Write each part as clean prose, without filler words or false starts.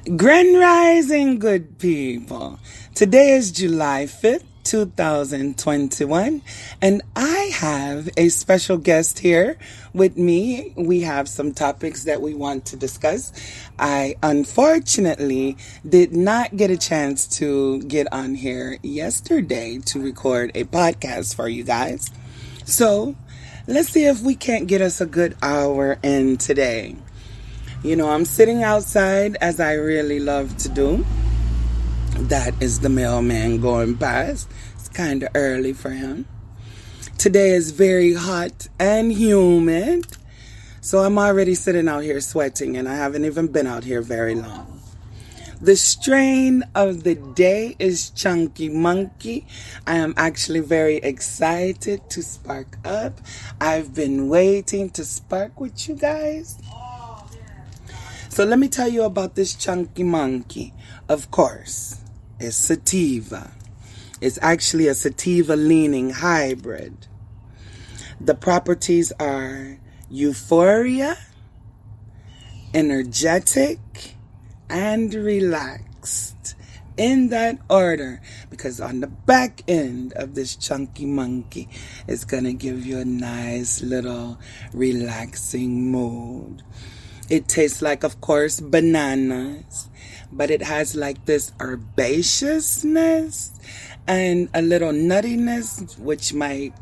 Grand Rising, good people. Today is July 5th, 2021, and I have a special guest here with me. We have some topics that we want to discuss. I unfortunately did not get a chance to get on here yesterday to record a podcast for you guys. So let's see if we can't get us a good hour in today. You know, I'm sitting outside as I really love to do. That is the mailman going past. It's kind of early for him. Today is very hot and humid. So I'm already sitting out here sweating and I haven't even been out here very long. The strain of the day is Chunky Monkey. I am actually very excited to spark up. I've been waiting to spark with you guys. So let me tell you about this Chunky Monkey. Of course, it's sativa. It's actually a sativa-leaning hybrid. The properties are euphoria, energetic, and relaxed. In that order. Because on the back end of this Chunky Monkey, it's going to give you a nice little relaxing mood. It tastes like, of course, bananas, but it has like this herbaceousness and a little nuttiness, which might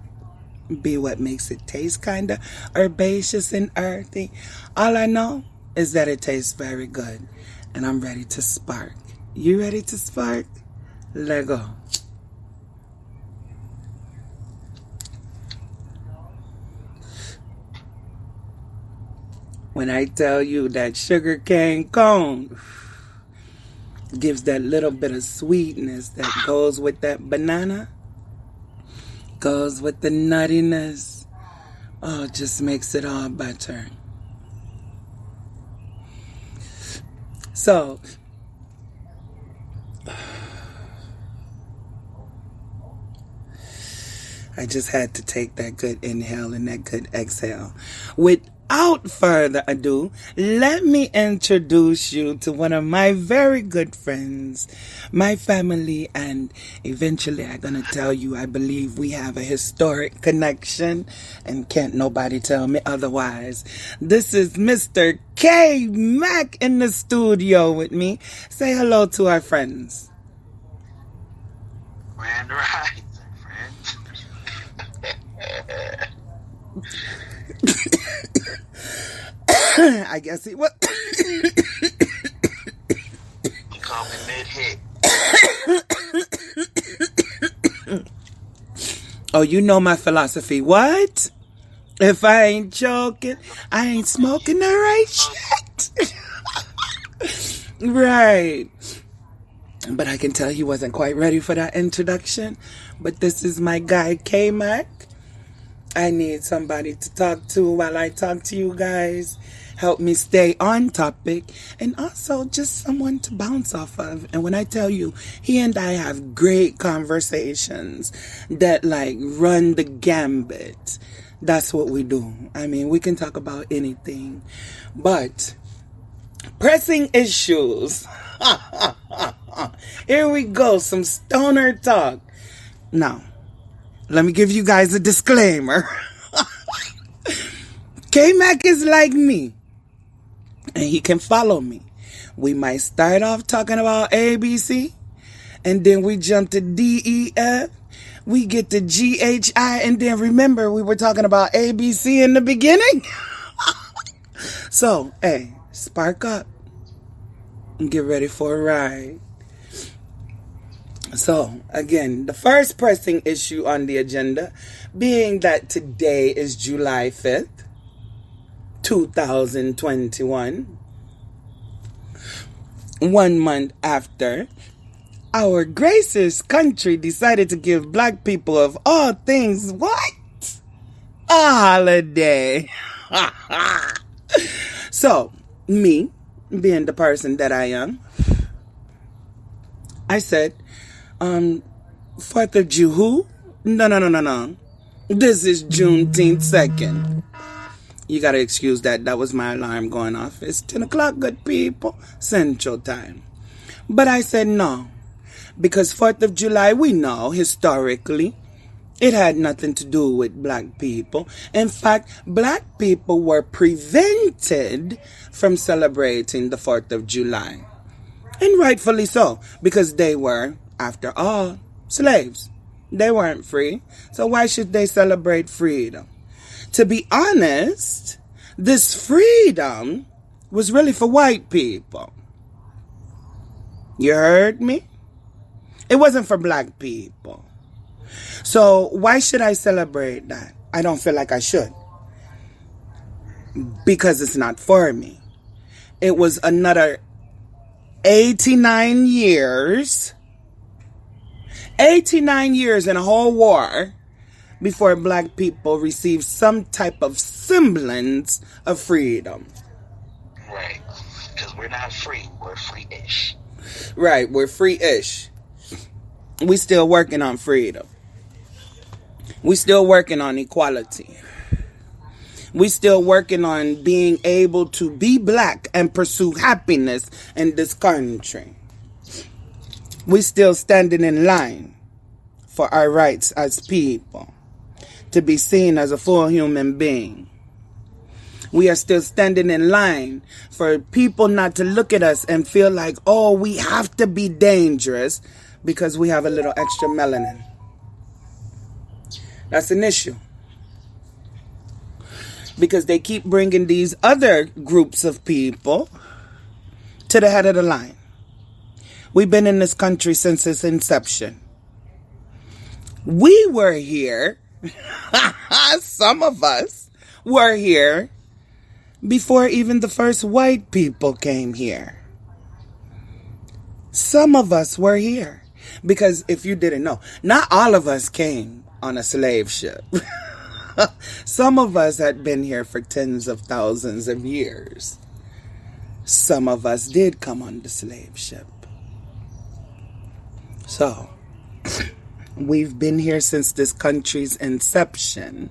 be what makes it taste kind of herbaceous and earthy. All I know is that it tastes very good, and I'm ready to spark. You ready to spark? Let go. When I tell you that sugarcane cone gives that little bit of sweetness that goes with that banana, goes with the nuttiness, oh, it just makes it all better. So, I just had to take that good inhale and that good exhale. Without further ado, let me introduce you to one of my very good friends, my family, and eventually I'm going to tell you I believe we have a historic connection, and can't nobody tell me otherwise. This is Mr. K Mac in the studio with me. Say hello to our friends. Grand Rising, friend. I guess he was. You call me mid-hit. Oh, you know my philosophy. What? If I ain't joking, I ain't smoking the right shit. Right. But I can tell he wasn't quite ready for that introduction. But this is my guy, K-Mac. I need somebody to talk to while I talk to you guys. Help me stay on topic. And also just someone to bounce off of. And when I tell you, he and I have great conversations that like run the gambit. That's what we do. I mean, we can talk about anything. But pressing issues. Here we go. Some stoner talk. Now, let me give you guys a disclaimer. K-Mac is like me. And he can follow me. We might start off talking about ABC. And then we jump to DEF. We get to GHI. And then remember, we were talking about ABC in the beginning. So, hey, spark up. And get ready for a ride. So, again, the first pressing issue on the agenda being that today is July 5th, 2021. 1 month after our gracious country decided to give black people of all things, what? A holiday. So, me, being the person that I am, I said, 4th of July? No. This is Juneteenth 2nd. You gotta excuse that. That was my alarm going off. It's 10 o'clock, good people. Central Time. But I said no. Because 4th of July, we know, historically, it had nothing to do with black people. In fact, black people were prevented from celebrating the 4th of July. And rightfully so, because they were, after all, slaves. They weren't free. So why should they celebrate freedom? To be honest, this freedom was really for white people. You heard me? It wasn't for black people. So why should I celebrate that? I don't feel like I should. Because it's not for me. It was another 89 years. 89 years in a whole war before black people received some type of semblance of freedom. Right. Because we're not free. We're free-ish. Right, we're free-ish. We still working on freedom. We still working on equality. We still working on being able to be black and pursue happiness in this country. We still standing in line for our rights as people, to be seen as a full human being. We are still standing in line for people not to look at us and feel like, oh, we have to be dangerous because we have a little extra melanin. That's an issue. Because they keep bringing these other groups of people to the head of the line. We've been in this country since its inception. We were here, some of us were here before even the first white people came here. Some of us were here. Because if you didn't know, not all of us came on a slave ship. Some of us had been here for tens of thousands of years. Some of us did come on the slave ship. So, we've been here since this country's inception.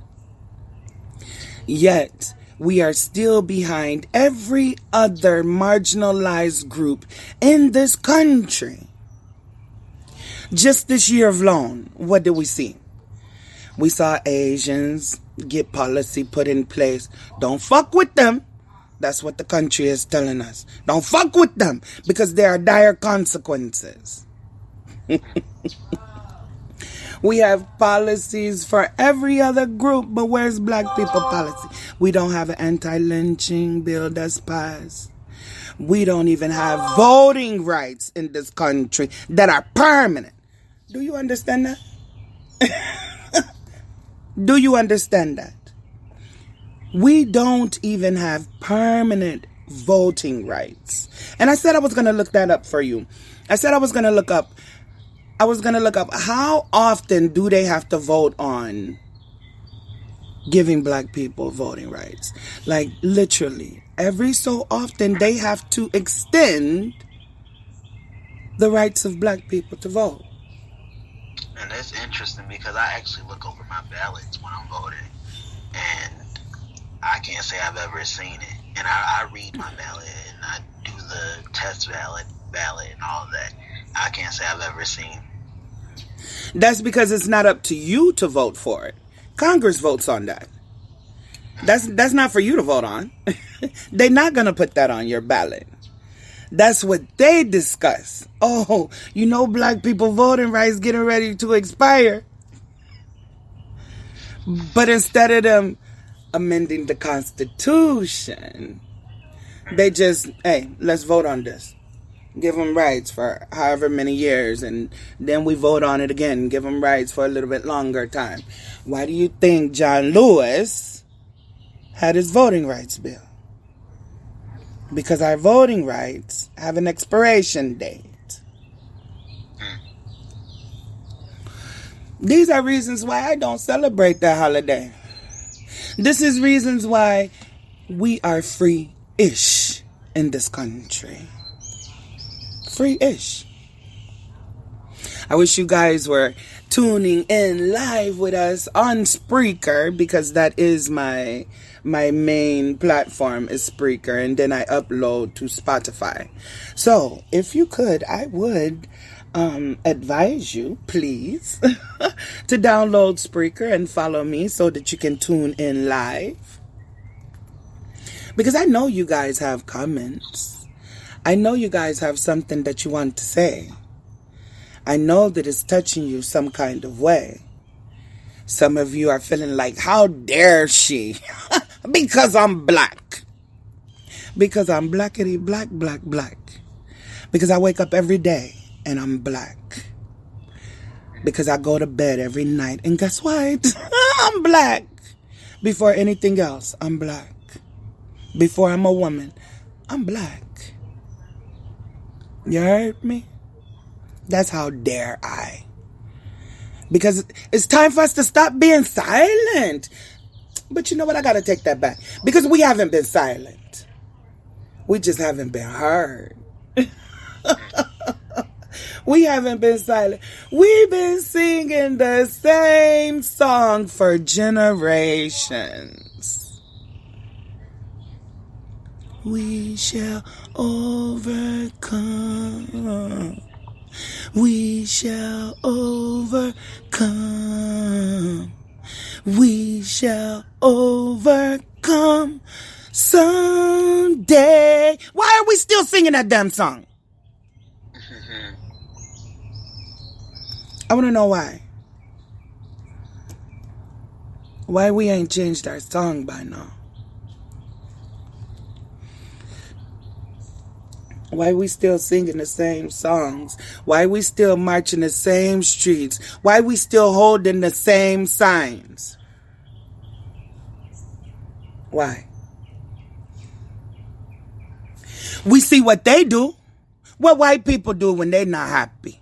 Yet, we are still behind every other marginalized group in this country. Just this year alone, what did we see? We saw Asians get policy put in place. Don't fuck with them. That's what the country is telling us. Don't fuck with them because there are dire consequences. We have policies for every other group, but where's black people policy? We don't have an anti-lynching bill that's passed. We don't even have voting rights in this country that are permanent. Do you understand that? Do you understand that? We don't even have permanent voting rights. And I said I was going to look that up for you. I said I was going to look up how often do they have to vote on giving black people voting rights. Like literally, every so often they have to extend the rights of black people to vote. And that's interesting because I actually look over my ballots when I'm voting, and I can't say I've ever seen it. And I read my ballot and I do the test ballot and all of that. I can't say I've ever seen. That's because it's not up to you to vote for it. Congress votes on that. That's not for you to vote on. They're not going to put that on your ballot. That's what they discuss. Oh, you know, black people voting rights getting ready to expire. But instead of them amending the Constitution, they just, hey, let's vote on this. Give them rights for however many years, and then we vote on it again. Give them rights for a little bit longer time. Why do you think John Lewis had his voting rights bill? Because our voting rights have an expiration date. These are reasons why I don't celebrate that holiday. This is reasons why we are free-ish in this country. Free-ish. I wish you guys were tuning in live with us on Spreaker, because that is my my main platform is Spreaker, and then I upload to Spotify. So if you could, I would advise you, please, to download Spreaker and follow me so that you can tune in live. Because I know you guys have comments. I know you guys have something that you want to say. I know that it's touching you some kind of way. Some of you are feeling like, how dare she? Because I'm black. Because I'm blackity black, black, black. Because I wake up every day and I'm black. Because I go to bed every night and guess what? I'm black. Before anything else, I'm black. Before I'm a woman, I'm black. You heard me? That's how dare I. Because it's time for us to stop being silent. But you know what? I got to take that back. Because we haven't been silent. We just haven't been heard. We haven't been silent. We've been singing the same song for generations. We shall overcome. We shall overcome. We shall overcome someday. Why are we still singing that damn song? I want to know why. Why we ain't changed our song by now. Why we still singing the same songs? Why we still marching the same streets? Why we still holding the same signs? Why? We see what they do. What white people do when they're not happy.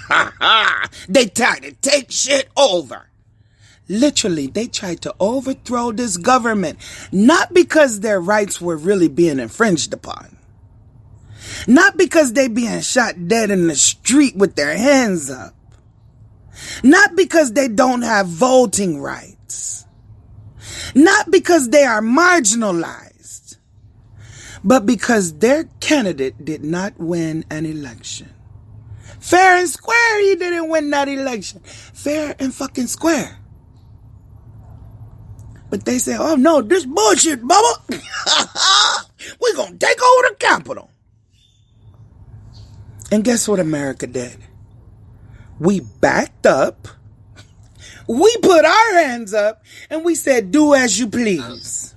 Ha ha! They try to take shit over. Literally, they tried to overthrow this government. Not because their rights were really being infringed upon. Not because they being shot dead in the street with their hands up. Not because they don't have voting rights. Not because they are marginalized. But because their candidate did not win an election. Fair and square, he didn't win that election. Fair and fucking square. But they say, oh no, this bullshit, Bubba. We're going to take over the Capitol. And guess what America did? We backed up. We put our hands up. And we said, do as you please.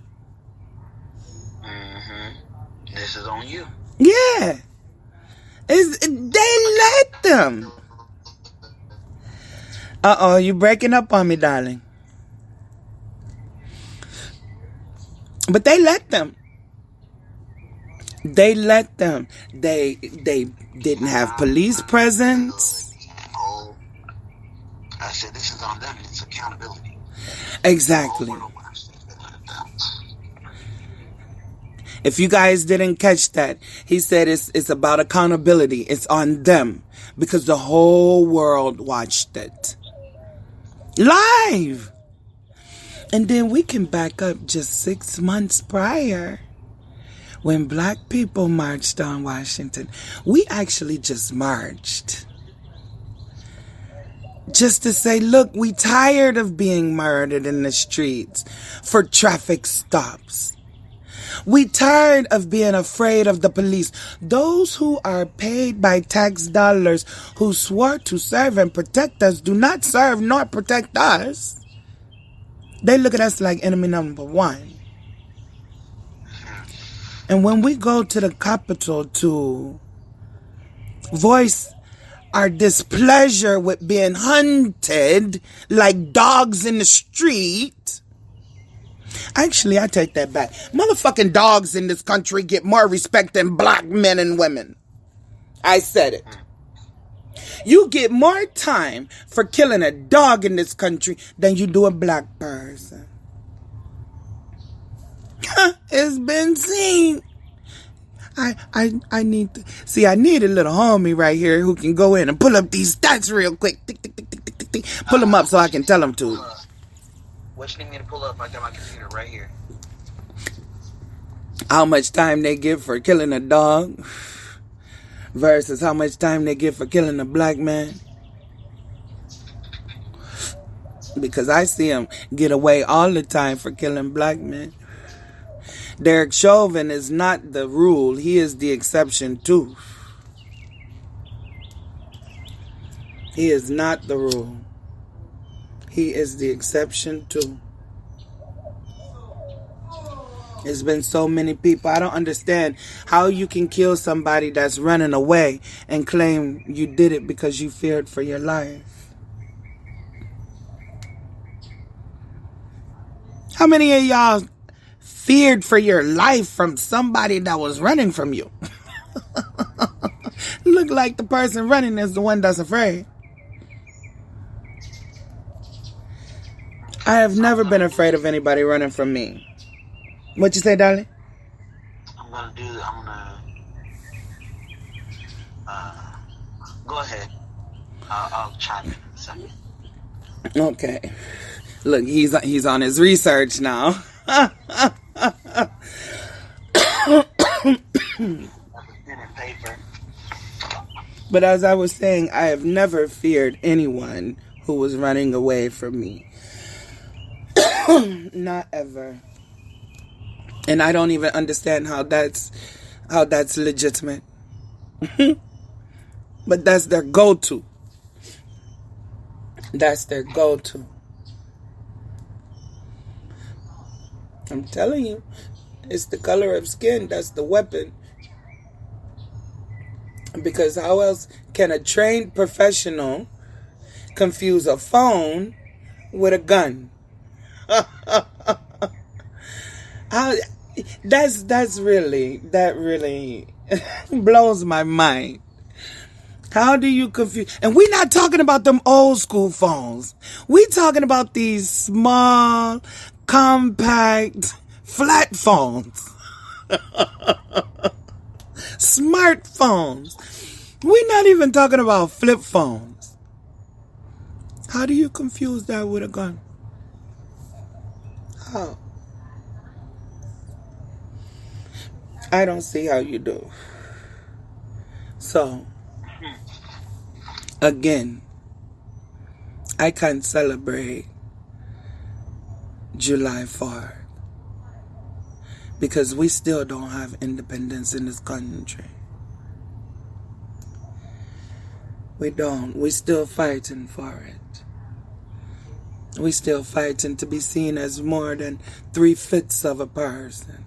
Mm-hmm. This is on you. Yeah. They let them. Uh-oh, you breaking up on me, darling. But they let them. They let them. They didn't have police presence. Oh, I said this is on them. It's accountability. Exactly. If you guys didn't catch that, he said it's about accountability. It's on them because the whole world watched it live. And then we can back up just 6 months prior. When black people marched on Washington, we actually just marched. Just to say, look, we tired of being murdered in the streets for traffic stops. We tired of being afraid of the police. Those who are paid by tax dollars, who swore to serve and protect us, do not serve nor protect us. They look at us like enemy number one. And when we go to the Capitol to voice our displeasure with being hunted like dogs in the street, actually, I take that back. Motherfucking dogs in this country get more respect than black men and women. I said it. You get more time for killing a dog in this country than you do a black person. It's been seen. I need to see. I need a little homie right here who can go in and pull up these stats real quick. Tick, tick, tick, tick, tick, tick, tick. Pull them up so I can tell them to. What you need me to pull up? I got my computer right here. how much time they give for killing a dog versus how much time they give for killing a black man. Because I see them get away all the time for killing black men. Derek Chauvin is not the rule. He is the exception too. He is not the rule. He is the exception too. There's been so many people. I don't understand how you can kill somebody that's running away and claim you did it because you feared for your life. How many of y'all feared for your life from somebody that was running from you? Look like the person running is the one that's afraid. I have never been afraid of anybody running from me. What you say, darling? I'm gonna go ahead. I'll chime in a second. Okay. Look, he's on his research now. But as I was saying, I have never feared anyone who was running away from me. Not ever. And I don't even understand how that's legitimate. But that's their go-to. That's their go-to. I'm telling you, it's the color of skin that's the weapon. Because how else can a trained professional confuse a phone with a gun? That really blows my mind. How do you confuse? And we're not talking about them old school phones. We're talking about these small, compact, flat phones. Smartphones. We're not even talking about flip phones. How do you confuse that with a gun? How? I don't see how you do. So, again, I can't celebrate July 4th because we still don't have independence in this country. We don't. We still fighting for it. We still fighting to be seen as more than 3/5 of a person.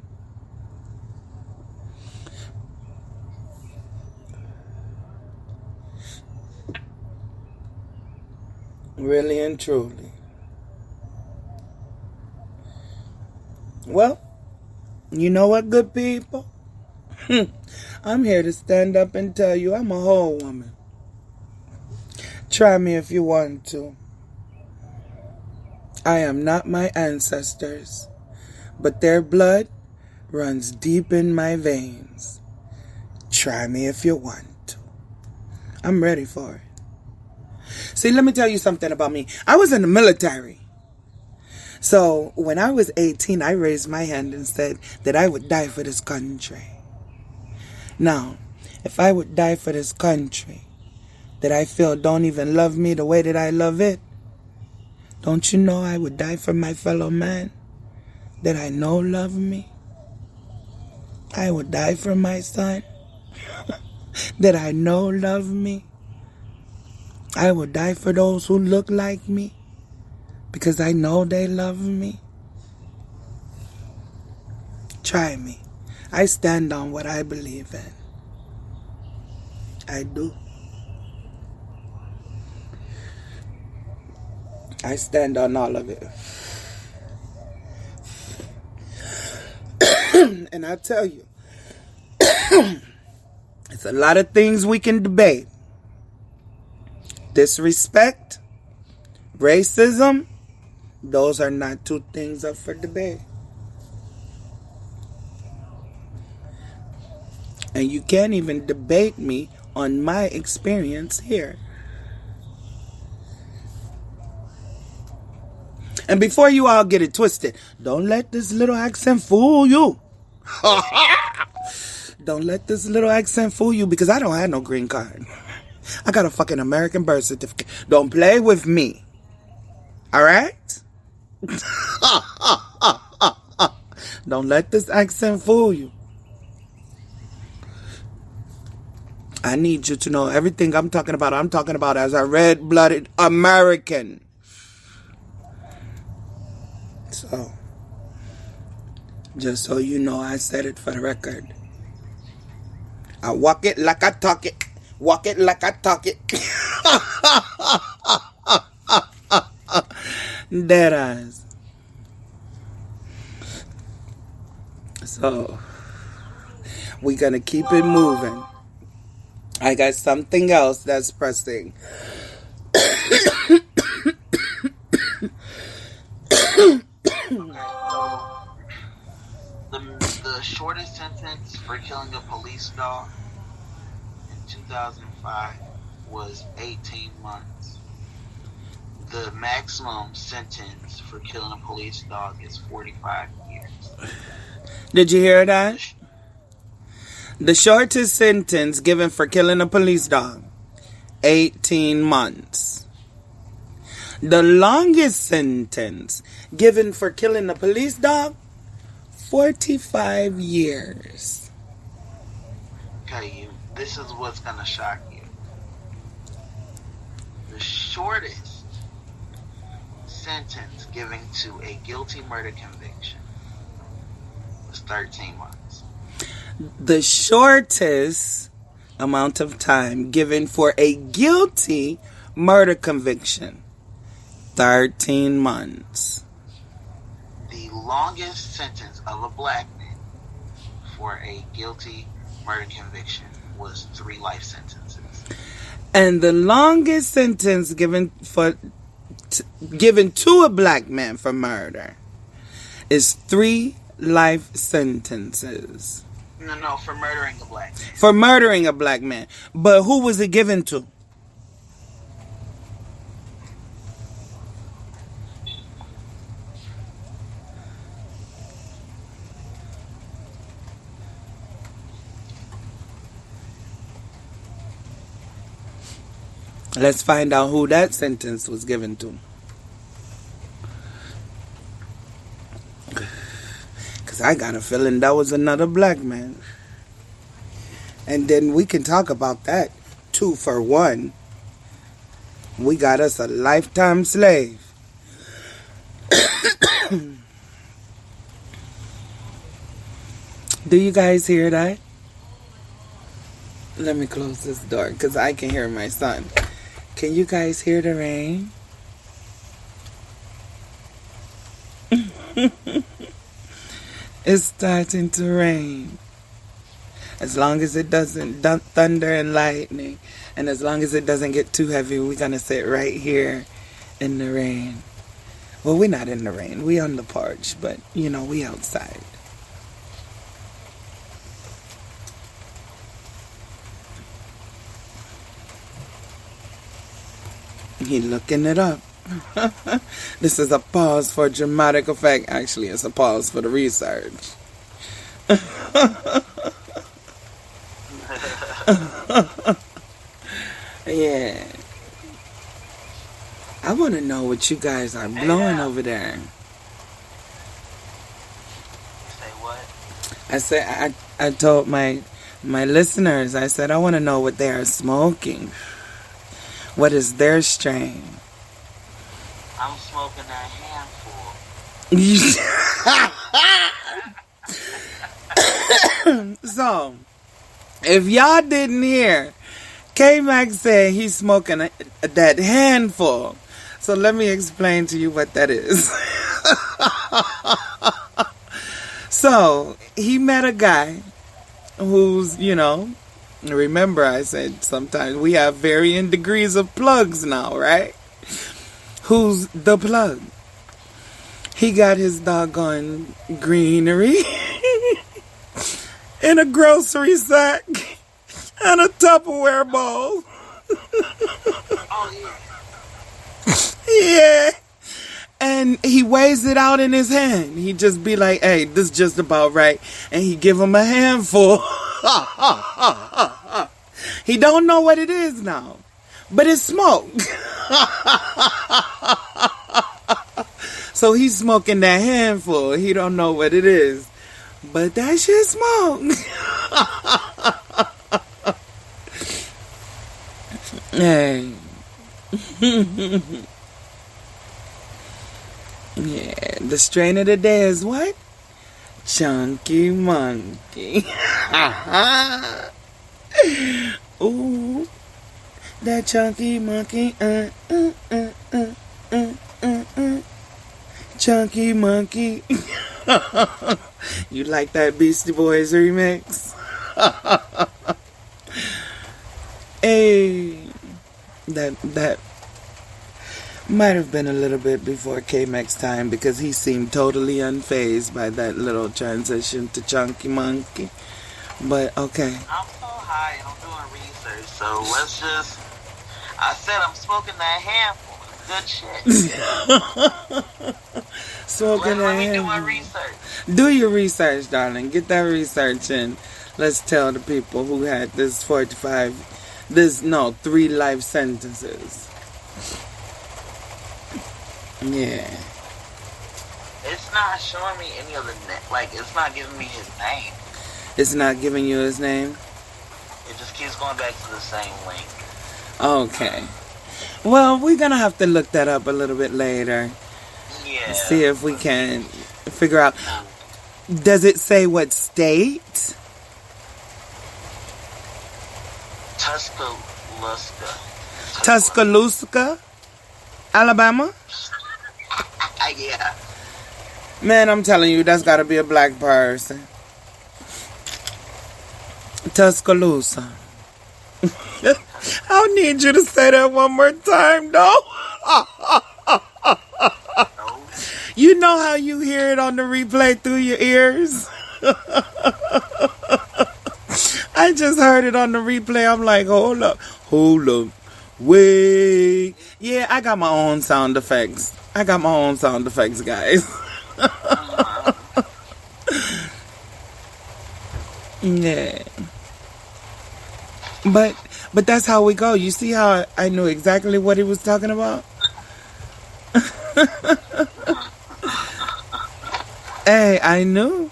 Really and truly. Well, you know what, good people? I'm here to stand up and tell you I'm a whole woman. Try me if you want to. I am not my ancestors, but their blood runs deep in my veins. Try me if you want to. I'm ready for it. See, let me tell you something about me. I was in the military. So when I was 18, I raised my hand and said that I would die for this country. Now, if I would die for this country that I feel don't even love me the way that I love it, don't you know I would die for my fellow man that I know love me? I would die for my son that I know love me. I would die for those who look like me because I know they love me. Try me. I stand on what I believe in. I do. I stand on all of it. And I tell you, it's a lot of things we can debate. Disrespect, racism, those are not two things up for debate. And you can't even debate me on my experience here. And before you all get it twisted, don't let this little accent fool you. Don't let this little accent fool you because I don't have no green card. I got a fucking American birth certificate. Don't play with me. Alright? Don't let this accent fool you. I need you to know everything I'm talking about as a red-blooded American. So, just so you know, I said it for the record. I walk it like I talk it. Walk it like I talk it. Dead eyes. So, we're gonna keep it moving. I got something else that's pressing. The shortest sentence for killing a police dog in 2005 was 18 months. The maximum sentence for killing a police dog is 45 years. Did you hear that? The shortest sentence given for killing a police dog, 18 months. The longest sentence given for killing a police dog, 45 years. Okay, this is what's gonna shock you. The shortest sentence given to a guilty murder conviction was 13 months. The shortest amount of time given for a guilty murder conviction, 13 months. The longest sentence of a black man for a guilty murder conviction was 3 life sentences. And the longest sentence given to a black man for murder is 3 life sentences. No, for murdering a black man. For murdering a black man. But who was it given to? Let's find out who that sentence was given to. Because I got a feeling that was another black man. And then we can talk about that. 2 for 1. We got us a lifetime slave. Do you guys hear that? Let me close this door because I can hear my son. Can you guys hear the rain? It's starting to rain. As long as it doesn't thunder and lightning, and as long as it doesn't get too heavy, we're going to sit right here in the rain. Well, we're not in the rain. We're on the porch, but, you know, we outside. He looking it up. This is a pause for dramatic effect. Actually, it's a pause for the research. Yeah. I want to know what you guys are blowing over there. Say what? I said I told my listeners, I said I want to know what they are smoking. What is their strain? I'm smoking that handful. So, if y'all didn't hear, K-Max said he's smoking that handful. So let me explain to you what that is. So, he met a guy who's, you know, remember I said sometimes we have varying degrees of plugs now, right? Who's the plug? He got his doggone greenery in a grocery sack and a Tupperware bowl. Oh, yeah. Yeah. And he weighs it out in his hand. He just be like, hey, this is just about right. And he give him a handful. He don't know what it is now. But it's smoke. So he's smoking that handful. He don't know what it is. But that shit smoke. Hey. Yeah, the strain of the day is what? Chunky monkey. Ooh, that chunky monkey. Chunky monkey. You like that Beastie Boys remix? Hey, that might have been a little bit before K-Mac's time because he seemed totally unfazed by that little transition to Chunky Monkey. But okay. I'm so high and I'm doing research, so let's just. I said I'm smoking that handful. Good shit. Smoking let me do my research. Do your research, darling. Get that research in. Let's tell the people who had this 3 life sentences. Yeah. It's not showing me any of the it's not giving me his name. It's not giving you his name? It just keeps going back to the same link. Okay. Well, we're gonna have to look that up a little bit later. Yeah. See if we can figure out. Does it say what state? Tuscaloosa, Alabama? Yeah. Man, I'm telling you, that's gotta be a black person. Tuscaloosa. I'll need you to say that one more time, though. You know how you hear it on the replay through your ears? I just heard it on the replay. I'm like, hold up, wait. Yeah, I got my own sound effects. Guys. Yeah. But that's how we go. You see how I knew exactly what he was talking about? Hey, I knew.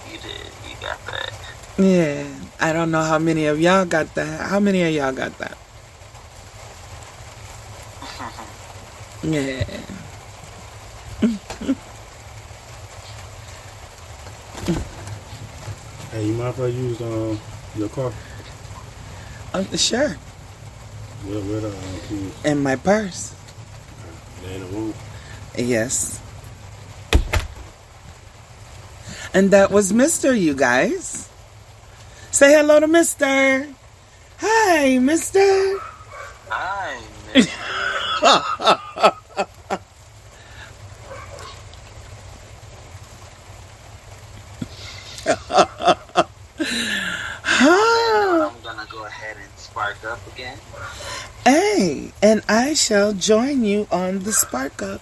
You did. You got that. Yeah. I don't know how many of y'all got that. How many of y'all got that? Yeah. Hey, you mind if I use your car? Sure. Where the keys? In my purse. They in the room? Yes. And that was Mr. You guys. Say hello to Mr. Hi, Mr. Hi, Mr. I'm gonna go ahead and spark up again. Hey, and I shall join you on the spark up.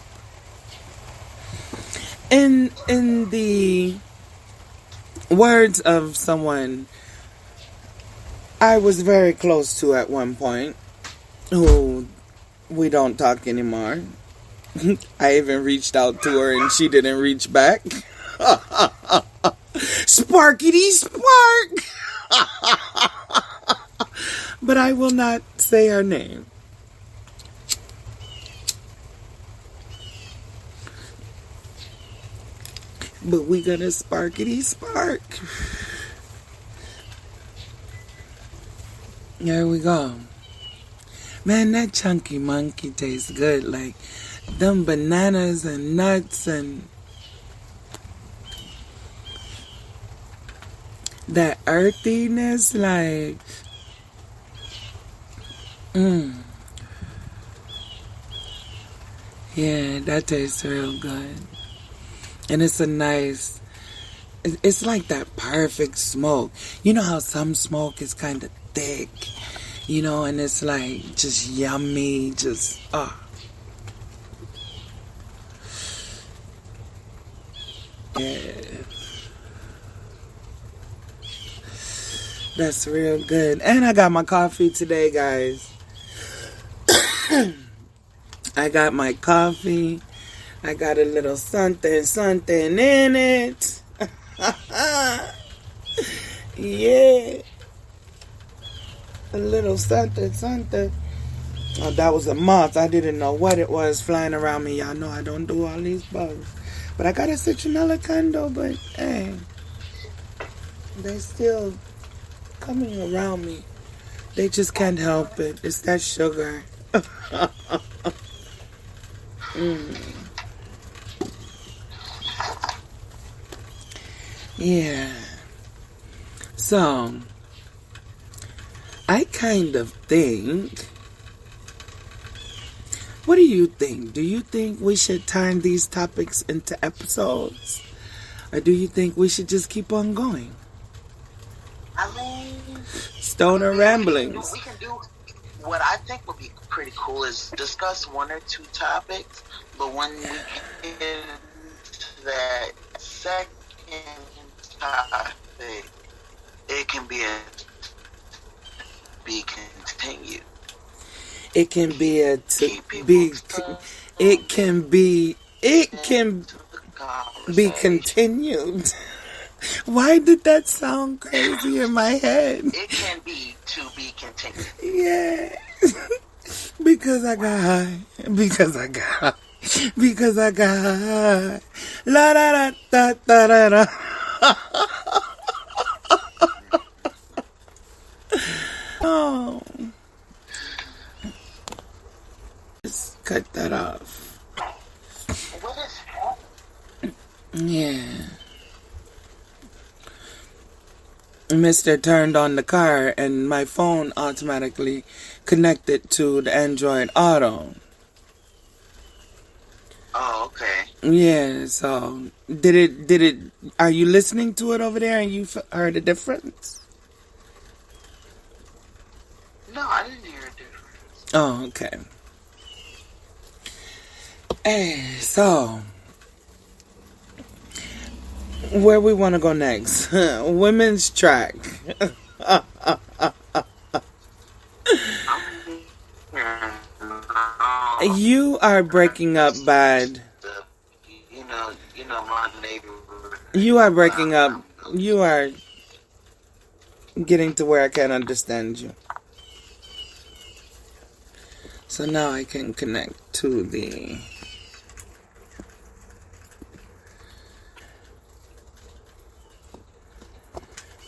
In the words of someone I was very close to at one point, who we don't talk anymore. I even reached out to her and she didn't reach back. Sparkity spark! But I will not say her name. But we gonna sparkity spark. There we go. Man, that chunky monkey tastes good. Like them bananas and nuts and that earthiness, like yeah, that tastes real good. And it's a nice, it's like that perfect smoke. You know how some smoke is kind of thick, you know, and it's like just yummy, just Yeah. That's real good. And I got my coffee today, guys. I got my coffee. I got a little something in it. Yeah. A little something. Oh, that was a moth. I didn't know what it was flying around me. Y'all know I don't do all these bugs. But I got a citronella candle, but hey, they still coming around me. They just can't help it. It's that sugar. Yeah. So, I kind of think... What do you think? Do you think we should turn these topics into episodes? Or do you think we should just keep on going? I mean... Stoner ramblings. We can do... What I think would be pretty cool is discuss one or two topics, but when we get into that second topic, it can be continued. It can be continued. Why did that sound crazy in my head? It can be to be continued. Yeah. Because I got high. La da da da da da da. Oh. Just cut that off. What is that? Yeah. Mr. turned on the car and my phone automatically connected to the Android Auto. Oh, okay. Yeah, so did it, are you listening to it over there and you heard a difference? No, I didn't hear a difference. Oh, okay. Hey, so where we want to go next? Women's track. You are breaking up bad. You know my neighborhood. You are breaking up. You are getting to where I can't understand you. So now I can connect to the...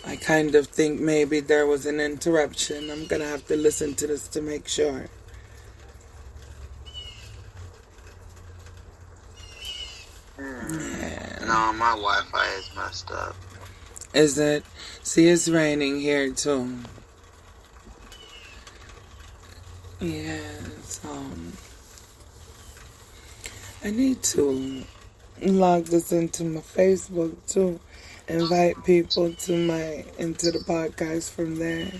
I kind of think maybe there was an interruption. I'm going to have to listen to this to make sure. Yeah. No, my Wi-Fi is messed up. Is it? See, it's raining here too. Yeah, so I need to log this into my Facebook too. Invite people into the podcast from there.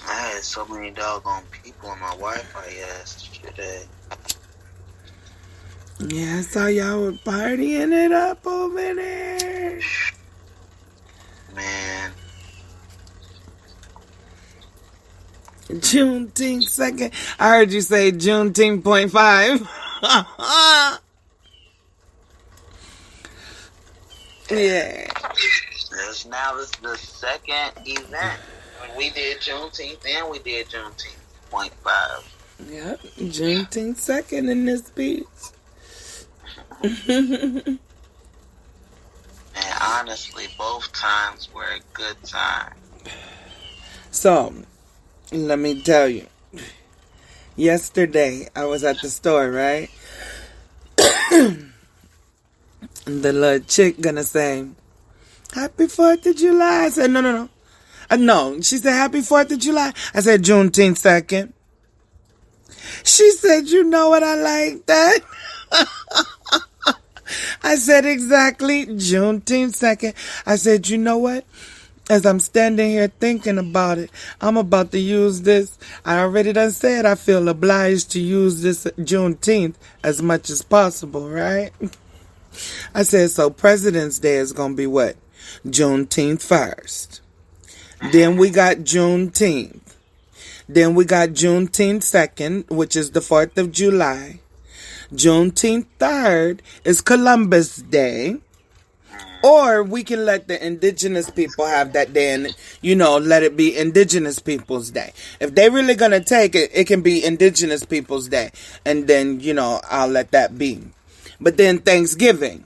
I had so many doggone people on my Wi-Fi yesterday. Yeah, I saw y'all were partying it up over there. Man. Juneteenth 2nd. I heard you say Juneteenth.5. Yeah. Now this is the second event. We did Juneteenth and we did Juneteenth.5. Yep, Juneteenth 2nd in this beach. And honestly, both times were a good time. So, let me tell you. Yesterday, I was at the store, right? The little chick gonna say, Happy 4th of July. I said, no. No, she said, Happy 4th of July. I said, Juneteenth 2nd. She said, you know what, I like that. I said, exactly, Juneteenth 2nd. I said, you know what? As I'm standing here thinking about it, I'm about to use this. I already done said I feel obliged to use this Juneteenth as much as possible, right? I said, so President's Day is going to be what? Juneteenth first. Then we got Juneteenth. Then we got Juneteenth 2nd, which is the 4th of July. Juneteenth 3rd is Columbus Day. Or we can let the indigenous people have that day and, let it be Indigenous Peoples Day. If they really going to take it, it can be Indigenous Peoples Day. And then, I'll let that be. But then Thanksgiving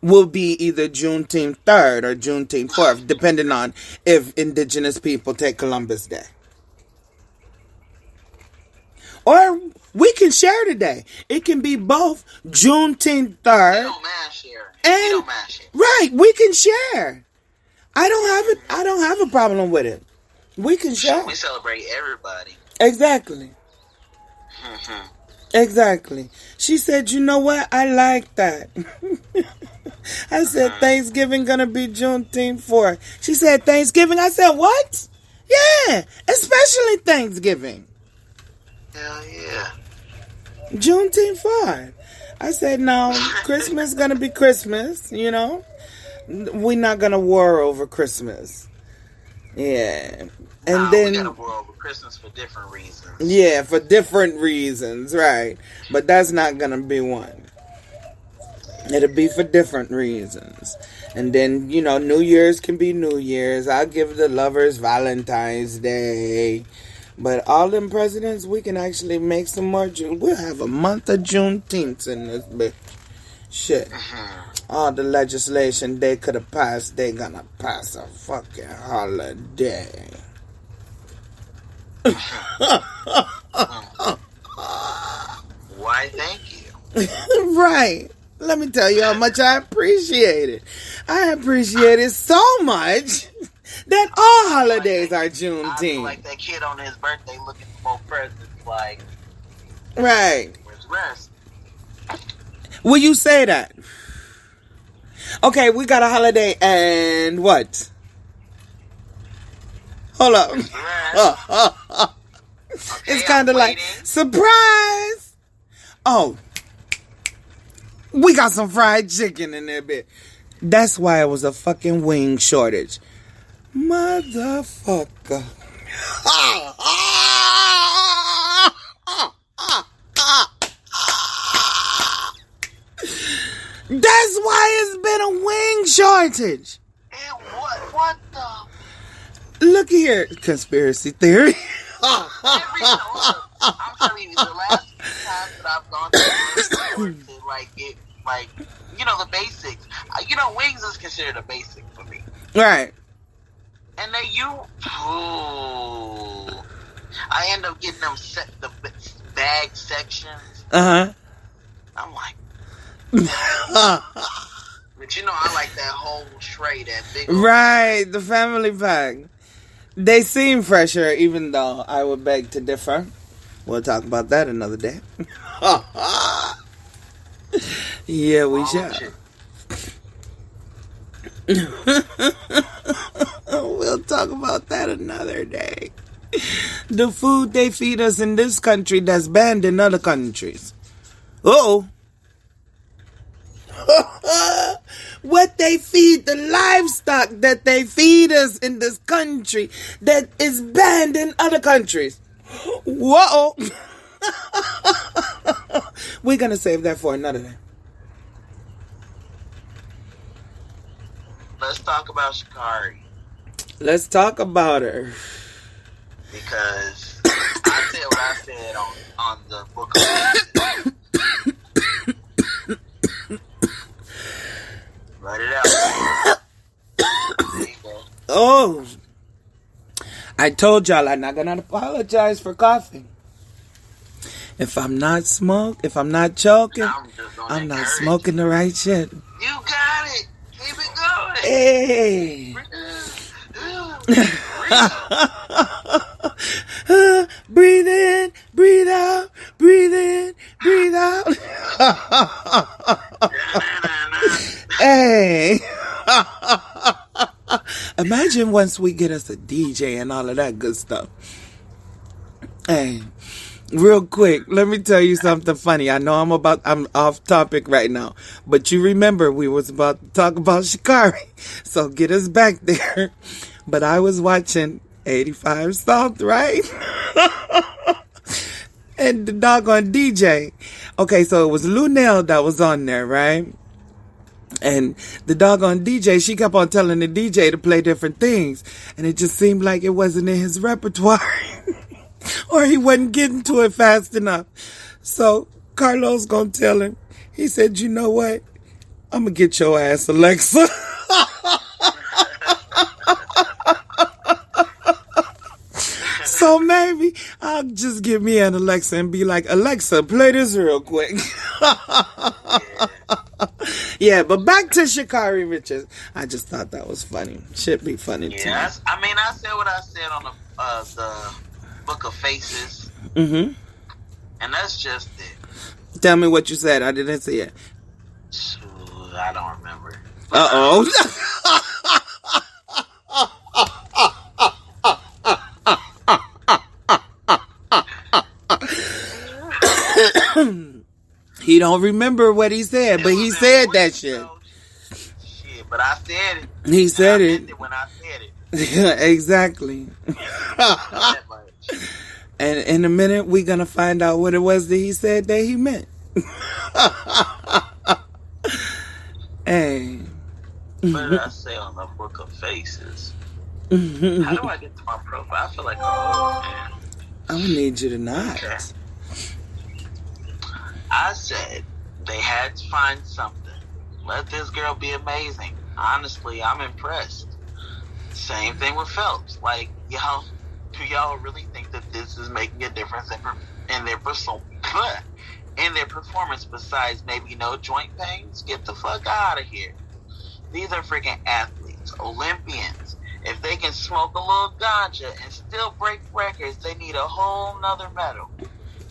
will be either Juneteenth 3rd or Juneteenth 4th, depending on if indigenous people take Columbus Day. Or we can share today. It can be both Juneteenth 3rd. You don't mind sharing. And, you don't mind sharing. Right, we can share. I don't have a problem with it. We can share. We celebrate everybody. Exactly. Mm-hmm. Exactly. She said, you know what? I like that. I said, Thanksgiving gonna be Juneteenth 4th. She said, Thanksgiving? I said, what? Yeah, especially Thanksgiving. Hell yeah. Juneteenth 4th. I said, no, Christmas gonna be Christmas, We're not gonna war over Christmas. Yeah. And then we gotta war over Christmas for different reasons. Yeah, for different reasons, right. But that's not gonna be one. It'll be for different reasons. And then, New Year's can be New Year's. I'll give the lovers Valentine's Day. But all them presidents, we can actually make some more June. We'll have a month of Juneteenth in this bitch. Shit. All the legislation they could have passed, they gonna pass a fucking holiday. Why, thank you. Right. Let me tell you how much I appreciate it. I appreciate it so much that all holidays are Juneteenth. I feel like that kid on his birthday looking for both presents like, right. Where's rest? Will you say that? Okay, we got a holiday and what? Hold up. Okay, It's kind of like, surprise! Oh, we got some fried chicken in there, bitch. That's why it was a fucking wing shortage. Motherfucker. That's why it's been a wing shortage. And what the? Look here, conspiracy theory. I'm telling you, the last few times that I've gone to the store to get the basics. Wings is considered a basic for me. Right. And I end up getting them the bag sections. Uh-huh. I'm like, but I like that whole tray, that big. Right, the family pack. They seem fresher, even though I would beg to differ. We'll talk about that another day. Yeah, we shall. We'll talk about that another day. The food they feed us in this country that's banned in other countries. Uh-oh. What they feed the livestock that they feed us in this country that is banned in other countries. Whoa. We're going to save that for another day. Let's talk about Shikari. Let's talk about her. Because I said what I said on the book of Let it out. There you go. Oh. I told y'all I'm not going to apologize for coughing. If I'm not choking, I'm not smoking the right shit. You got it. Keep it going. Hey. Breathe in, breathe out, breathe in, breathe out. Hey. Imagine once we get us a DJ and all of that good stuff. Hey, real quick, let me tell you something funny. I know I'm off topic right now, but you remember we was about to talk about Shikari, so get us back there. But I was watching 85 South, right? And the doggone DJ. Okay, so it was Lunel that was on there, right? And the doggone DJ, she kept on telling the DJ to play different things, and it just seemed like it wasn't in his repertoire. Or he wasn't getting to it fast enough. So Carlos gonna tell him. He said, you know what? I'm gonna get your ass Alexa. So maybe I'll just give me an Alexa and be like, Alexa, play this real quick. Yeah, but back to Shikari Richards. I just thought that was funny. Should be funny too. Yeah, I said what I said on the Book of Faces. Mm-hmm. And that's just it. Tell me what you said. I didn't see it. Shoot, I don't remember. Uh-oh. He don't remember what he said, but he said that shit. Shit, but I said it. He said I it. meant it when I said it. Yeah, exactly. And in a minute, we're going to find out what it was that he said that he meant. Hey. What did I say on the Book of Faces? How do I get to my profile? I feel like man. I'm going to need you to not. Okay. I said they had to find something. Let this girl be amazing. Honestly, I'm impressed. Same thing with Phelps. Like, y'all, do y'all really think that this is making a difference in their performance besides maybe no joint pains? Get the fuck out of here. These are freaking athletes, Olympians. If they can smoke a little ganja and still break records, they need a whole nother medal.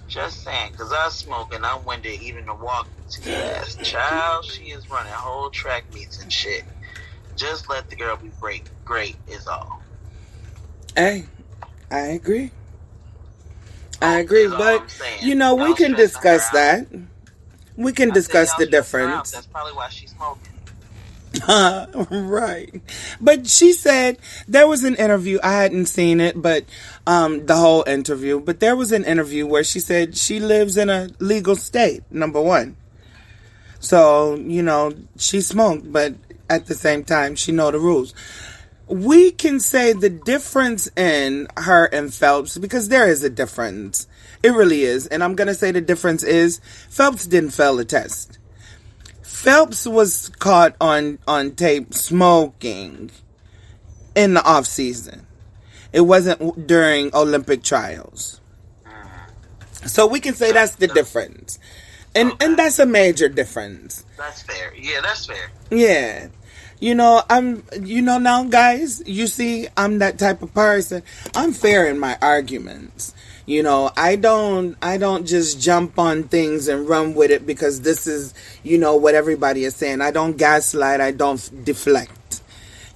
Just saying, because I smoke and I'm winded even to walk to the ass. Child, she is running whole track meets and shit. Just let the girl be great is all. Hey, I agree. But, you know, we Don't can stress discuss her out. that. We can discuss the difference. That's probably why she's smoking. Right. But she said there was an interview. I hadn't seen it, but the whole interview. But there was an interview where she said she lives in a legal state, number one. So, you know, she smoked, but at the same time, she know the rules. We can say the difference in her and Phelps, because there is a difference. It really is. And I'm going to say the difference is Phelps didn't fail the test. Phelps was caught on tape smoking in the off season. It wasn't during Olympic trials. So we can say that's the difference. And that's a major difference. That's fair. Yeah, that's fair. Yeah. Now guys, you see, I'm that type of person. I'm fair in my arguments. I don't just jump on things and run with it because this is, what everybody is saying. I don't gaslight. I don't deflect.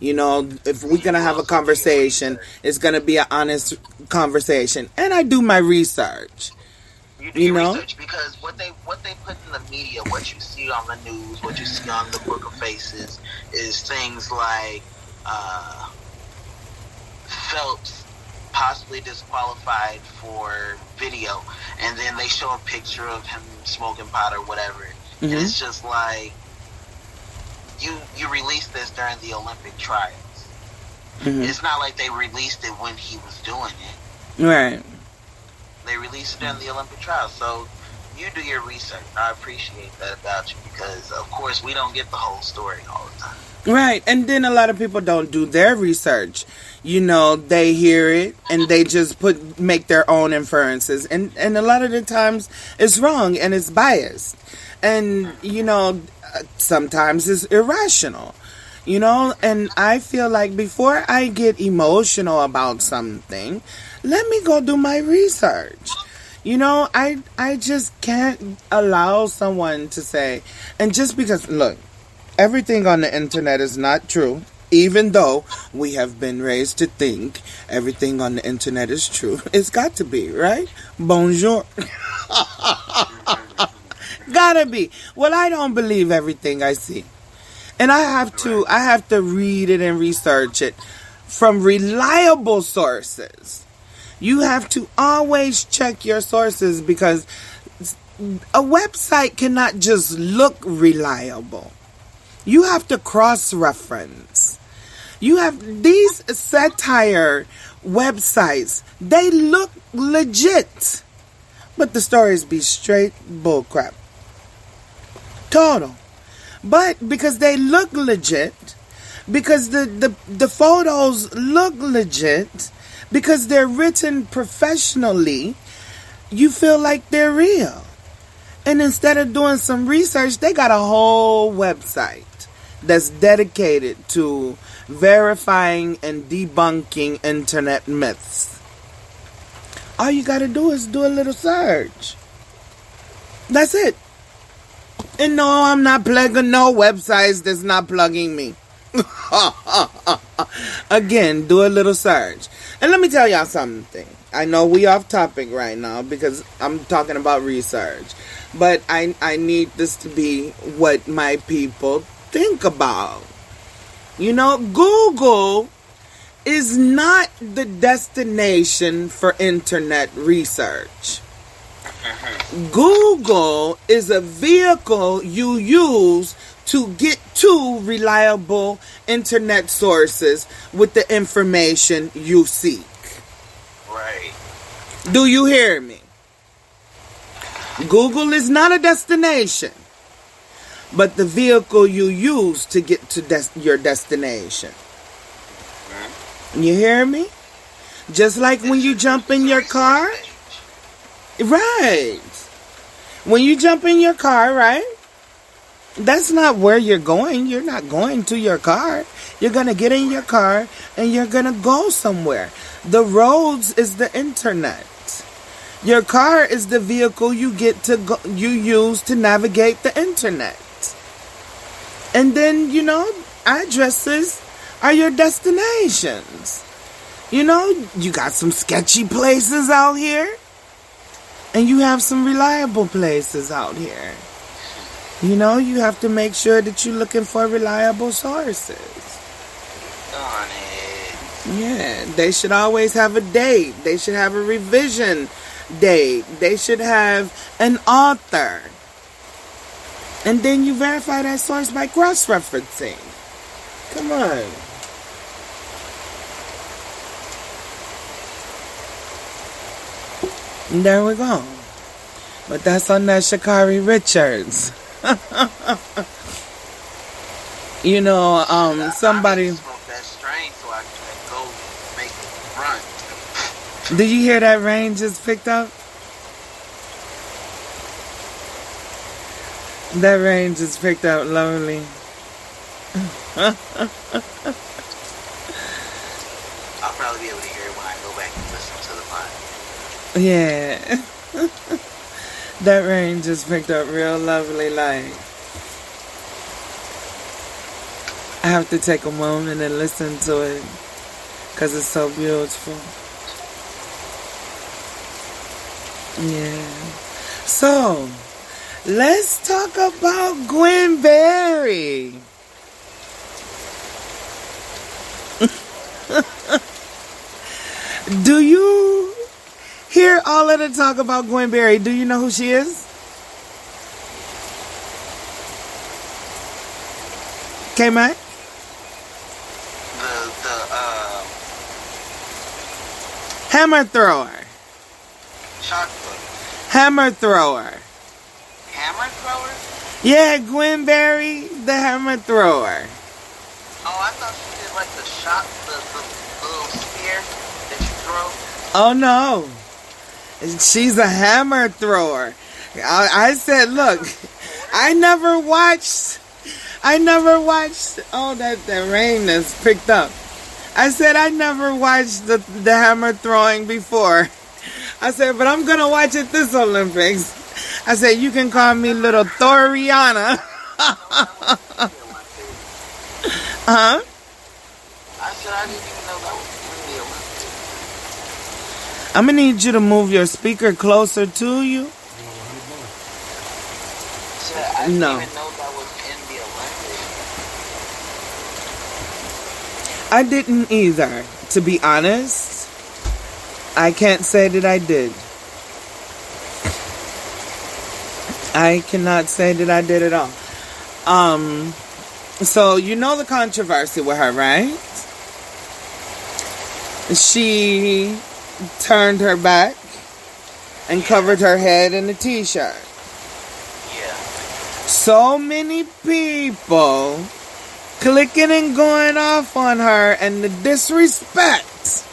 If we're going to have a conversation, it's going to be an honest conversation. And I do my research. You do your research because what they put in the media, what you see on the news, what you see on the Book of Faces is things like Phelps possibly disqualified for video, and then they show a picture of him smoking pot or whatever, and it's just like you released this during the Olympic trials. It's not like they released it when he was doing it. Right. They released it during the Olympic trials, so you do your research. I appreciate that about you because, of course, we don't get the whole story all the time. Right, and then a lot of people don't do their research. They hear it and they just make their own inferences, and a lot of the times it's wrong and it's biased, and sometimes it's irrational. And I feel like before I get emotional about something, let me go do my research. I just can't allow someone to say, and just because, look, everything on the internet is not true. Even though we have been raised to think everything on the internet is true. It's got to be, right? Bonjour. Gotta be. Well, I don't believe everything I see. And I have to read it and research it from reliable sources. You have to always check your sources because a website cannot just look reliable. You have to cross-reference. You have these satire websites, they look legit, but the stories be straight bullcrap. Total. But because they look legit, because the photos look legit, because they're written professionally, you feel like they're real. And instead of doing some research, they got a whole website that's dedicated to verifying and debunking internet myths. All you got to do is do a little search. That's it. And no, I'm not plugging no websites that's not plugging me. Again, do a little search. And let me tell y'all something. I know we off topic right now because I'm talking about research. But I need this to be what my people think about. You know, Google is not the destination for internet research. Google is a vehicle you use to get to reliable internet sources with the information you seek. Right. Do you hear me? Google is not a destination, but the vehicle you use to get to your destination. You hear me? Just like when you jump in your car. Right. When you jump in your car, right? That's not where you're going. You're not going to your car. You're going to get in your car and you're going to go somewhere. The roads is the internet. Your car is the vehicle you use to navigate the internet. And then, you know, addresses are your destinations. You know, you got some sketchy places out here. And you have some reliable places out here. You know, you have to make sure that you're looking for reliable sources. Darn it. Yeah, they should always have a date. They should have a revision date. They should have an author. And then you verify that source by cross-referencing. Come on. And there we go. But that's on that Sha'Carri Richards. You know, somebody. I smoke that strain so I can go make it run. Did you hear that rain just picked up? That rain just picked up lonely. I'll probably be able to hear it when I go back and listen to the pod. Yeah. That rain just picked up real lovely like. I have to take a moment and listen to it because it's so beautiful. Yeah. So, let's talk about Gwen Berry. Do you hear all of the talk about Gwen Berry? Do you know who she is? K-Mac? Hammer thrower. Shot put. Hammer thrower. Hammer thrower? Yeah, Gwen Berry, the hammer thrower. Oh, I thought she did like the shot, the little spear that you throw. Oh no. She's a hammer thrower. I said, look, I never watched, oh, that rain that's picked up. I said, I never watched the hammer throwing before. I said, but I'm going to watch it this Olympics. I said, you can call me little Thoriana. Huh? said I didn't even know that was in the Olympics. I'm gonna need you to move your speaker closer to you. Said I didn't No. even know that was in the Olympics. I didn't either, to be honest. I can't say that I did. I cannot say that I did at all. So you know the controversy with her, right? She turned her back and covered her head in a t-shirt. Yeah. So many people clicking and going off on her and the disrespect.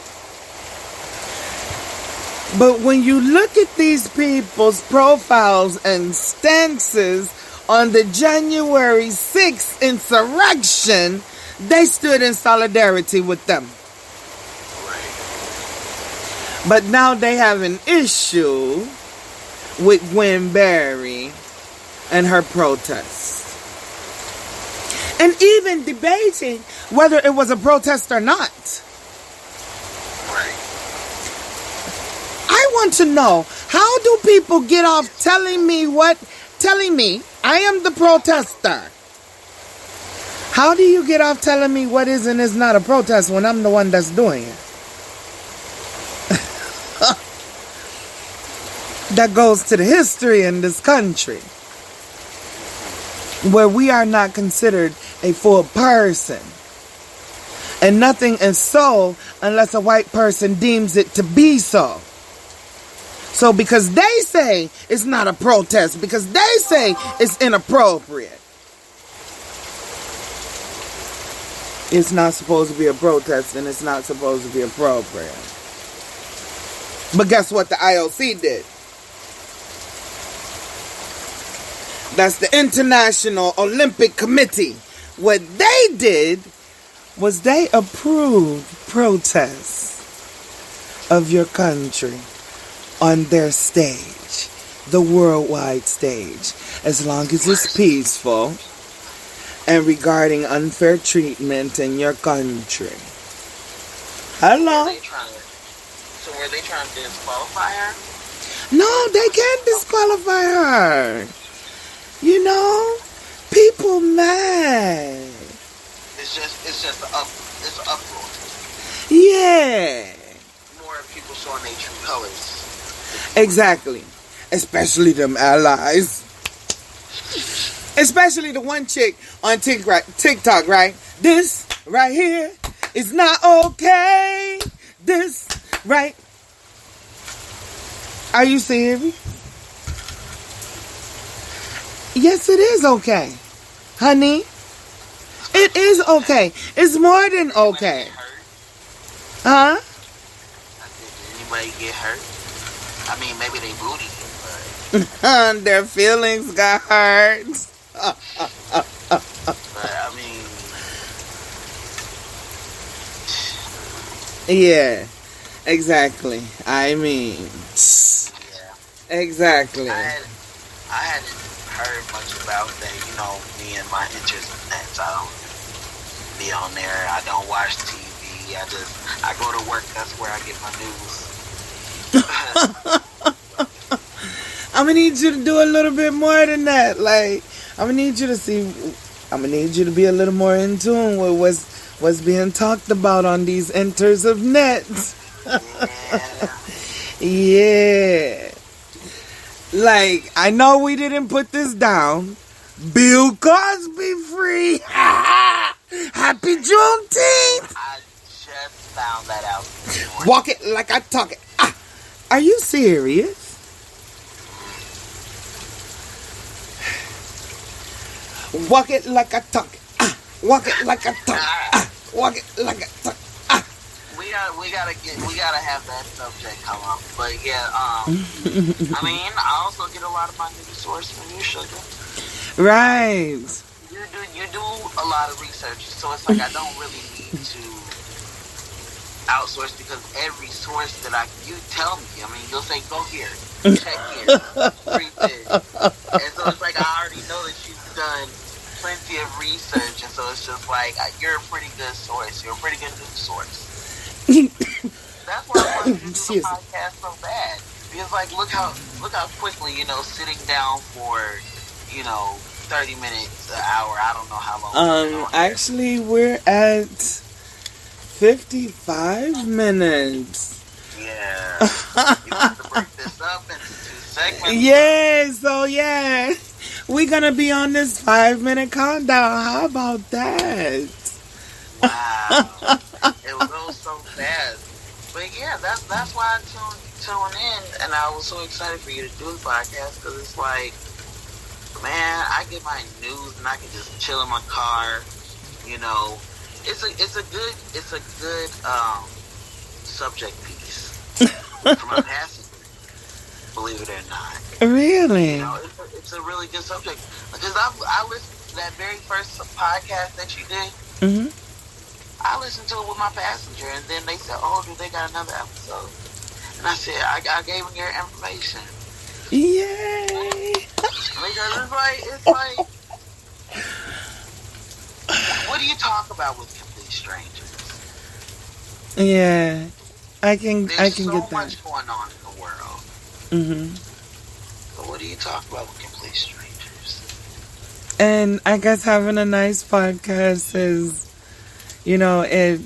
But when you look at these people's profiles and stances on the January 6th insurrection, they stood in solidarity with them. But now they have an issue with Gwen Berry and her protest. And even debating whether it was a protest or not. Right. I want to know, how do people get off telling me I am the protester? How do you get off telling me what is and is not a protest when I'm the one that's doing it? That goes to the history in this country, where we are not considered a full person. And nothing is so unless a white person deems it to be so. So because they say it's not a protest, because they say it's inappropriate, it's not supposed to be a protest and it's not supposed to be appropriate. But guess what the IOC did? That's the International Olympic Committee. What they did was they approved protests of your country on their stage, the worldwide stage, as long as it's peaceful and regarding unfair treatment in your country. Hello? So were they trying to disqualify her? No, they can't disqualify her. You know, people mad. It's just an uproar. Yeah. More people showing their true colors. Exactly. Especially them allies. Especially the one chick on TikTok, right? This right here is not okay. This right. Are you serious? Yes, it is okay. Honey. It is okay. It's more than okay. Huh? Did anybody get hurt? I mean, maybe they booty, but their feelings got hurt. but I mean, yeah, exactly. I mean, yeah, exactly. I hadn't heard much about that. You know, me and my interest in nets. I don't be on there. I don't watch TV. I go to work. That's where I get my news. I'm gonna need you to do a little bit more than that. Like, I'm gonna need you to be a little more in tune with what's being talked about on these enters of nets. Yeah. Like, I know we didn't put this down. Bill Cosby free. Happy Juneteenth. I just found that out. Walk it like I talk it. Are you serious? Walk it like I talk it. Walk it like I talk it. Walk it like I talk it. We gotta have that subject come up. But yeah, I mean, I also get a lot of my news source from you, Sugar. Right. You do a lot of research, so it's like I don't really need to outsource because every source that you tell me, I mean, you'll say go here, check here, read this, and so it's like I already know that you've done plenty of research, and so it's just like you're a pretty good source. You're a pretty good news source. That's why I wanted to do the podcast so bad. Because like, look how quickly, sitting down for, 30 minutes, an hour. I don't know how long. Actually, we're at 55 minutes. Yeah. You have to break this up into 2 segments. Yeah, so yeah. We're going to be on this 5-minute countdown. How about that? Wow. It goes so fast. But yeah, that's why I tune in, and I was so excited for you to do the podcast, because it's like, man, I get my news and I can just chill in my car. It's a good subject piece for my passenger. Believe it or not. Really? It's a really good subject, because I listened to that very first podcast that you did. Mm-hmm. I listened to it with my passenger, and then they said, "Oh, do they got another episode?" And I said, "I gave them your information." Yay! Because it's like, what do you talk about with complete strangers? Yeah, I can There's get so that. much going on in the world. Mm-hmm. But what do you talk about with complete strangers? And I guess having a nice podcast is, it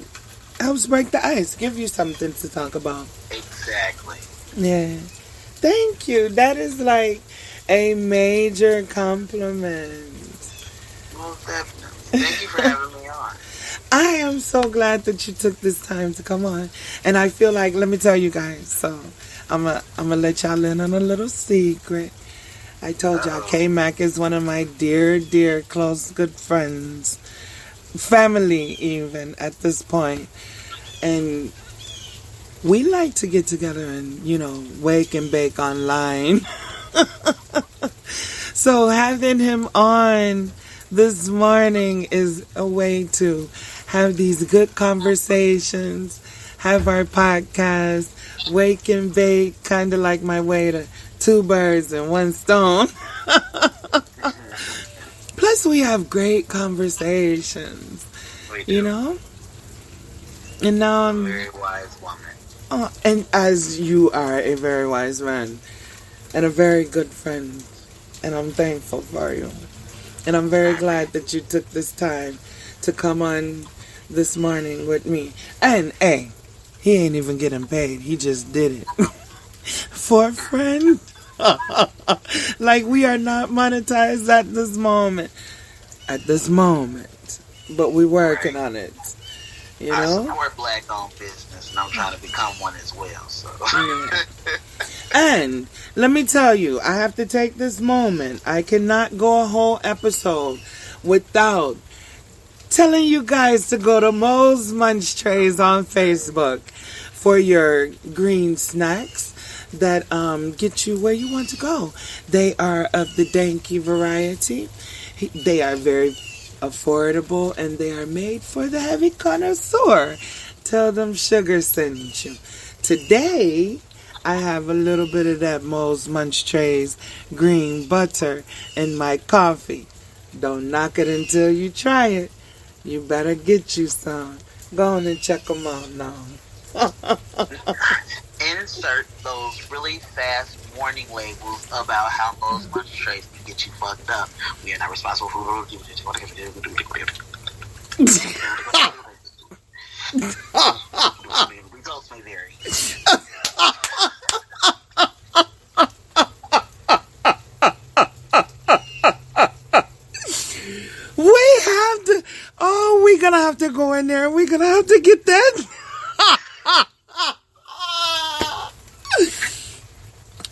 helps break the ice, give you something to talk about. Exactly. Yeah. Thank you. That is like a major compliment. Most definitely. Thank you for having me on. I am so glad that you took this time to come on. And I feel like, let me tell you guys, so I'm gonna let y'all in on a little secret. I told y'all K-Mac is one of my dear, dear, close, good friends. Family, even, at this point. And we like to get together and, wake and bake online. So having him on this morning is a way to have these good conversations, have our podcast, wake and bake, kind of like my way to 2 birds and 1 stone. Plus, we have great conversations, And now I'm a very wise woman. Oh, and as you are a very wise man and a very good friend, and I'm thankful for you. And I'm very glad that you took this time to come on this morning with me. And, hey, he ain't even getting paid. He just did it. For a friend. Like, we are not monetized at this moment. But we're working on it. I support black-owned business, and I'm trying to become one as well. So. Yeah. And let me tell you, I have to take this moment. I cannot go a whole episode without telling you guys to go to Mo's Munch Trays on Facebook for your green snacks that get you where you want to go. They are of the danky variety. They are very affordable, and they are made for the heavy connoisseur. Tell them Sugar sent you. Today, I have a little bit of that Mo's Munch Trays green butter in my coffee. Don't knock it until you try it. You better get you some. Go on and check them out now. Insert those really fast warning labels about how Mo's Munch Trays can get you fucked up. We are not responsible for results may vary. We have to. Oh, we're gonna have to go in there. We're gonna have to get that.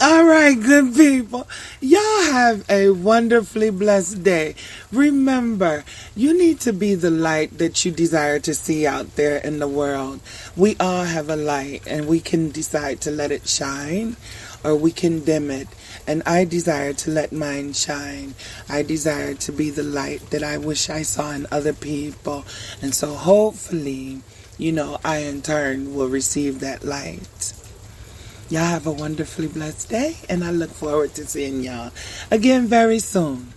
All right, good people. Y'all have a wonderfully blessed day. Remember, you need to be the light that you desire to see out there in the world. We all have a light, and we can decide to let it shine, or we can dim it. And I desire to let mine shine. I desire to be the light that I wish I saw in other people. And so hopefully, I in turn will receive that light. Y'all have a wonderfully blessed day, and I look forward to seeing y'all again very soon.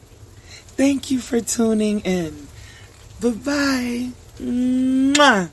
Thank you for tuning in. Bye-bye. Mwah.